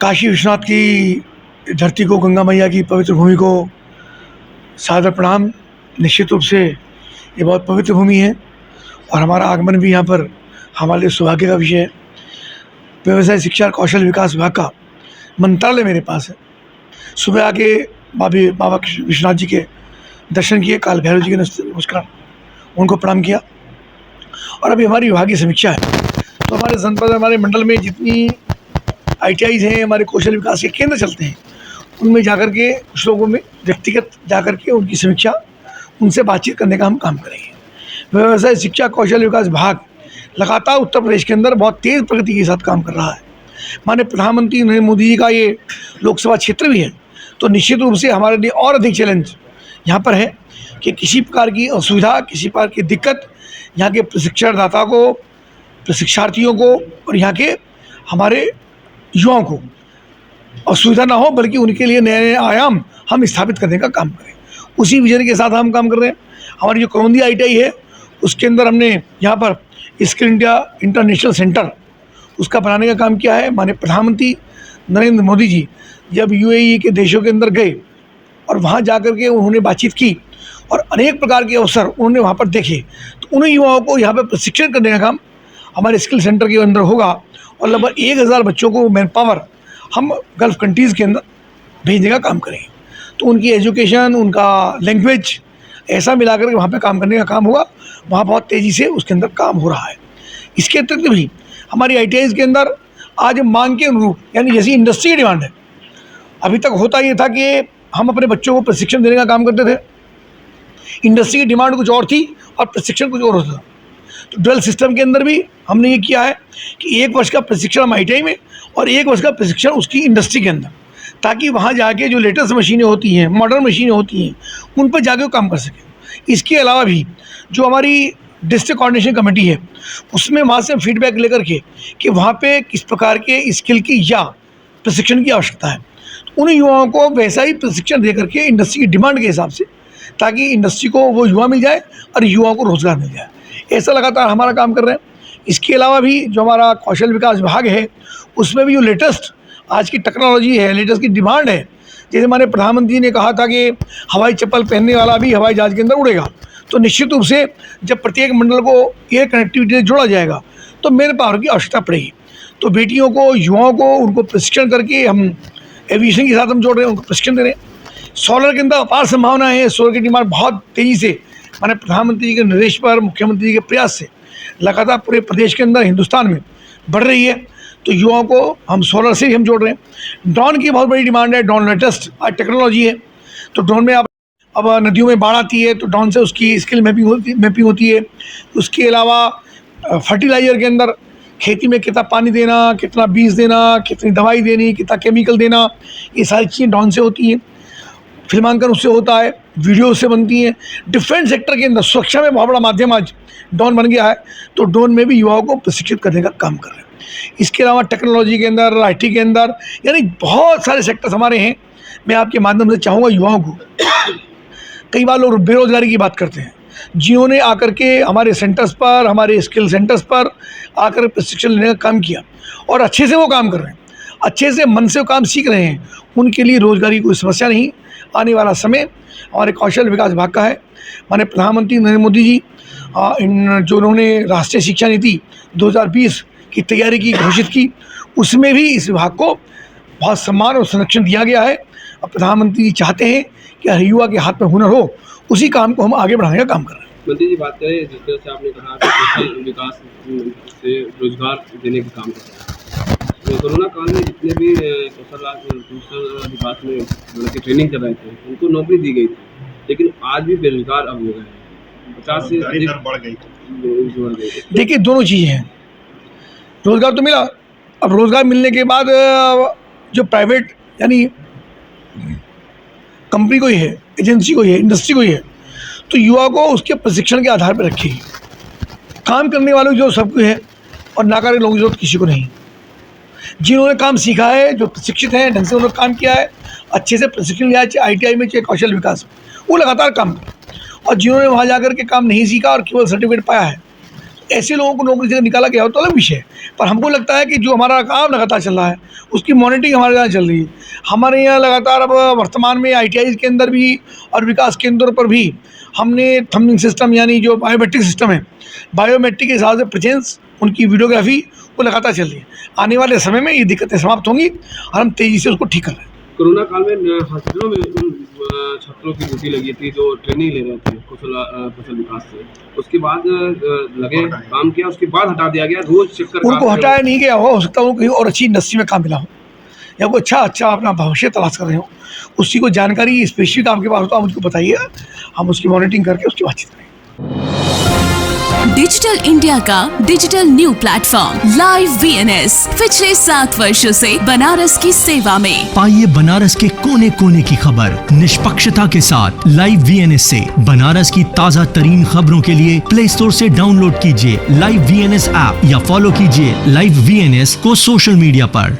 काशी विश्वनाथ की धरती को, गंगा मैया की पवित्र भूमि को सादर प्रणाम। निश्चित रूप से ये बहुत पवित्र भूमि है और हमारा आगमन भी यहाँ पर हमारे लिए सौभाग्य का विषय है। व्यवसाय शिक्षा और कौशल विकास विभाग का मंत्रालय मेरे पास है। सुबह आके बाबा विश्वनाथ जी के दर्शन किए, काल भैरव जी के नमस्कार, उनको प्रणाम किया और अभी हमारी विभागीय समीक्षा है। तो हमारे जनपद, हमारे मंडल में जितनी ITIs हैं, हमारे कौशल विकास के केंद्र चलते हैं, उनमें जाकर के कुछ लोगों में व्यक्तिगत जाकर के उनकी समीक्षा, उनसे बातचीत करने का हम काम करेंगे। व्यवसाय शिक्षा कौशल विकास विभाग लगातार उत्तर प्रदेश के अंदर बहुत तेज़ प्रगति के साथ काम कर रहा है। माननीय प्रधानमंत्री नरेंद्र मोदी जी का ये लोकसभा क्षेत्र भी है, तो निश्चित रूप से हमारे लिए और अधिक चैलेंज यहाँ पर है कि किसी प्रकार की असुविधा, किसी प्रकार की दिक्कत यहाँ के प्रशिक्षणदाता को, प्रशिक्षार्थियों को और यहाँ के हमारे युवाओं को असुविधा ना हो, बल्कि उनके लिए नए नए आयाम हम स्थापित करने का काम करें। उसी विजन के साथ हम काम कर रहे हैं। हमारी जो करौंदी ITI है, उसके अंदर हमने यहाँ पर स्किल इंडिया इंटरनेशनल सेंटर उसका बनाने का काम किया है। माननीय प्रधानमंत्री नरेंद्र मोदी जी जब UAE के देशों के अंदर गए और वहाँ जाकर के उन्होंने बातचीत की और अनेक प्रकार के अवसर उन्होंने वहाँ पर देखे, तो उन युवाओं को यहाँ पर प्रशिक्षण करने का काम हमारे स्किल सेंटर के अंदर होगा और लगभग 1000 बच्चों को मैन पावर हम गल्फ़ कंट्रीज़ के अंदर भेजने का काम करेंगे। तो उनकी एजुकेशन, उनका लैंग्वेज ऐसा मिलाकर के वहाँ पे काम करने का काम होगा। वहाँ बहुत तेज़ी से उसके अंदर काम हो रहा है। इसके अतिरिक्त भी हमारी ITIs के अंदर आज मांग के अनुरूप, यानी जैसी इंडस्ट्री की डिमांड है, अभी तक होता ये था कि हम अपने बच्चों को प्रशिक्षण देने का काम करते थे, इंडस्ट्री की डिमांड कुछ और थी और प्रशिक्षण कुछ और होता था। तो ड्वेल सिस्टम के अंदर भी हमने ये किया है कि 1 वर्ष का प्रशिक्षण हम ITI में और 1 वर्ष का प्रशिक्षण उसकी इंडस्ट्री के अंदर, ताकि वहाँ जाके जो लेटेस्ट मशीनें होती हैं, मॉडर्न मशीनें होती हैं, उन पर जाके वो काम कर सकें। इसके अलावा भी जो हमारी डिस्ट्रिक्ट कोऑर्डिनेशन कमेटी है, उसमें वहाँ से फीडबैक लेकर के कि वहाँ पे किस प्रकार के स्किल की या प्रशिक्षण की आवश्यकता है, तो उन युवाओं को वैसा ही प्रशिक्षण दे करके इंडस्ट्री की डिमांड के हिसाब से, ताकि इंडस्ट्री को वो युवा मिल जाए और युवाओं को रोज़गार मिल जाए। ऐसा लगातार हमारा काम कर रहे हैं। इसके अलावा भी जो हमारा कौशल विकास विभाग है, उसमें भी जो लेटेस्ट आज की टेक्नोलॉजी है, लेटेस्ट की डिमांड है, जैसे हमारे प्रधानमंत्री ने कहा था कि हवाई चप्पल पहनने वाला भी हवाई जहाज़ के अंदर उड़ेगा, तो निश्चित रूप से जब प्रत्येक मंडल को एयर कनेक्टिविटी से जोड़ा जाएगा तो मेरे पावर की आवश्यकता पड़ेगी। तो बेटियों को, युवाओं को, उनको प्रशिक्षण करके हम एविएशन के साथ हम जोड़ रहे हैं, उनको प्रशिक्षण दे रहे हैं। सोलर के अंदर अपार संभावनाएँ हैं। सोलर की डिमांड बहुत तेज़ी से माननीय प्रधानमंत्री जी के निर्देश पर, मुख्यमंत्री जी के प्रयास से लगातार पूरे प्रदेश के अंदर, हिंदुस्तान में बढ़ रही है। तो युवाओं को हम सोलर से ही हम जोड़ रहे हैं। ड्रोन की बहुत बड़ी डिमांड है। ड्रोन लेटेस्ट आज टेक्नोलॉजी है, तो ड्रोन में अब नदियों में बाढ़ आती है तो ड्रोन से उसकी स्किल मैपिंग होती है। उसके अलावा फर्टिलाइज़र के अंदर खेती में कितना पानी देना, कितना बीज देना, कितनी दवाई देनी, कितना केमिकल देना, ये सारी चीज़ें ड्रोन से होती हैं। फिल्मांकन उससे होता है, वीडियो उससे बनती हैं। डिफेंस सेक्टर के अंदर सुरक्षा में बहुत बड़ा माध्यम आज ड्रोन बन गया है, तो ड्रोन में भी युवाओं को प्रशिक्षित करने का काम कर रहे हैं। इसके अलावा टेक्नोलॉजी के अंदर, IT के अंदर, यानी बहुत सारे सेक्टर्स हमारे हैं। मैं आपके माध्यम से चाहूँगा युवाओं को, कई बार लोग बेरोजगारी की बात करते हैं, जिन्होंने आकर के हमारे सेंटर्स पर, हमारे स्किल सेंटर्स पर आकर प्रशिक्षण लेने का काम किया और अच्छे से वो काम कर रहे हैं, अच्छे से मन से वो काम सीख रहे हैं, उनके लिए रोजगारी कोई समस्या नहीं। आने वाला समय हमारे कौशल विकास विभाग का है। माननीय प्रधानमंत्री नरेंद्र मोदी जी जो उन्होंने राष्ट्रीय शिक्षा नीति 2020 की तैयारी की, घोषित की, उसमें भी इस विभाग को बहुत सम्मान और संरक्षण दिया गया है। और प्रधानमंत्री जी चाहते हैं कि हर युवा के हाथ में हुनर हो, उसी काम को हम आगे बढ़ाने का काम कर रहे हैं। मंत्री जी, बात करें जिस तरह से आपने कहा कि कौशल विकास से रोजगार देने का काम कर रहे हैं, तो कोरोना काल में जितने भी कौशल विकास में मतलब की ट्रेनिंग कर रहे थे, उनको नौकरी दी गई थी, लेकिन आज भी बेरोजगार अब हो गए हैं, 50 से अधिक बढ़ गई। देखिए, दोनों चीज़ें हैं। रोज़गार तो मिला, अब रोज़गार मिलने के बाद जो प्राइवेट यानी कंपनी कोई है, एजेंसी कोई है, इंडस्ट्री कोई है, तो युवा को उसके प्रशिक्षण के आधार पर रखेगी। काम करने वालों की जो सबको है और नाकारे लोगों की जरूरत किसी को नहीं। जिन्होंने काम सीखा है, जो प्रशिक्षित हैं, ढंग से उन्होंने काम किया है, अच्छे से प्रशिक्षण लिया है, चाहे ITI में, चाहे कौशल विकास में, वो लगातार काम करें। और जिन्होंने वहाँ जाकर के काम नहीं सीखा और केवल सर्टिफिकेट पाया है, ऐसे लोगों को नौकरी से निकाला गया हो तो अलग विषय है, पर हमको लगता है कि जो हमारा काम लगातार चल रहा है उसकी मॉनिटरिंग हमारे यहाँ चल रही है। हमारे यहाँ लगातार अब वर्तमान में ITI के अंदर भी और विकास केंद्रों पर भी हमने थंबिंग सिस्टम यानी जो बायोमेट्रिक सिस्टम है, बायोमेट्रिक के हिसाब से प्रेजेंस उनकी वीडियोग्राफी वो लगातार चल रही है। आने वाले समय में ये दिक्कतें समाप्त होंगी और हम तेज़ी से उसको ठीक कर रहे हैं। कोरोना काल में हॉस्पिटलों में उन छात्रों की ड्यूटी लगी थी जो ट्रेनिंग ले रहे थे कौशल विकास से, उसके बाद लगे काम किया, उसके बाद हटा दिया गया। रोज चक्कर उनको हटाया नहीं गया हो सकता है उनको कहीं और अच्छी इंडस्ट्री में काम मिला हो या कोई अच्छा अपना भविष्य तलाश कर रहे हो, उसी को जानकारी स्पेसिफिक आपके पास हो तो आप मुझको बताइए, हम उसकी मॉनिटरिंग करके उसकी बातचीत करेंगे। डिजिटल इंडिया का digital new platform live VNS पिछले 7 वर्षों से बनारस की सेवा में। पाइए बनारस के कोने कोने की खबर निष्पक्षता के साथ। लाइव VNS से बनारस की ताज़ा तरीन खबरों के लिए प्ले स्टोर से डाउनलोड कीजिए लाइव VNS ऐप या फॉलो कीजिए लाइव VNS को सोशल मीडिया पर।